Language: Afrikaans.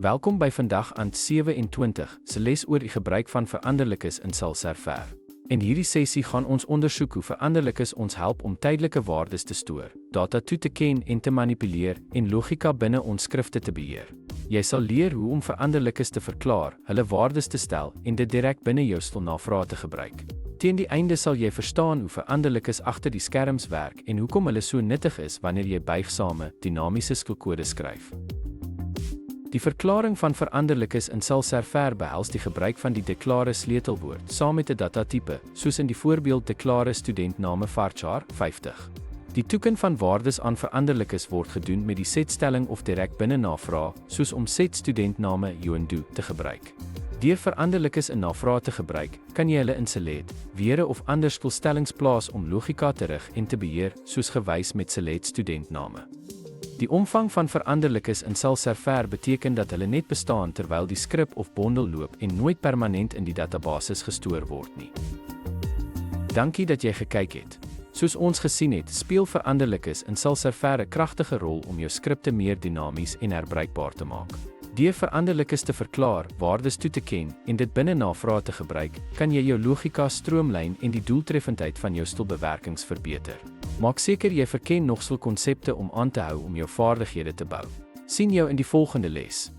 Welkom by vandag aan 27 se les oor die gebruik van veranderlikes in Salserver. In hierdie sessie gaan ons ondersoek hoe veranderlikes ons help om tydelike waardes te stoor, data toe te ken en te manipuleer en logika binne ons skrifte te beheer. Jy sal leer hoe om veranderlikes te verklaar, hulle waardes te stel en dit direk binne jou stilnavraag te gebruik. Teen die einde sal jy verstaan hoe veranderlikes agter die skerms werk en hoekom hulle so nuttig is wanneer jy buigsame, dinamiese skilkode skryf. Die verklaring van veranderlikes in Salserver behels die gebruik van die deklare sleutelwoord saam met 'n datatipe, soos in die voorbeeld deklare studentname varchar 50. Die toeken van waardes aan veranderlikes word gedoen met die setstelling of direk binne navraag, soos om set studentname Joendoe te gebruik. Deur veranderlikes in navraag te gebruik, kan jy hulle in select, were of ander stilstellings plaas om logika te rig en te beheer, soos gewys met select studentname. Die omvang van veranderlikes in Salserver beteken dat hulle net bestaan terwyl die skrip of bondel loop en nooit permanent in die databasis gestoor word nie. Dankie dat jy gekyk het. Soos ons gesien het, speel veranderlikes in Salserver 'n kragtige rol om jou skripte meer dinamies en herbruikbaar te maak. Deur veranderlikes te verklaar, waardes toe te ken en dit binne navraag te gebruik, kan jy jou logika stroomlyn en die doeltreffendheid van jou stilbewerkings verbeter. Maak seker jy verken nog sulke konsepte om aan te hou om jou vaardighede te bou. Sien jou in die volgende les.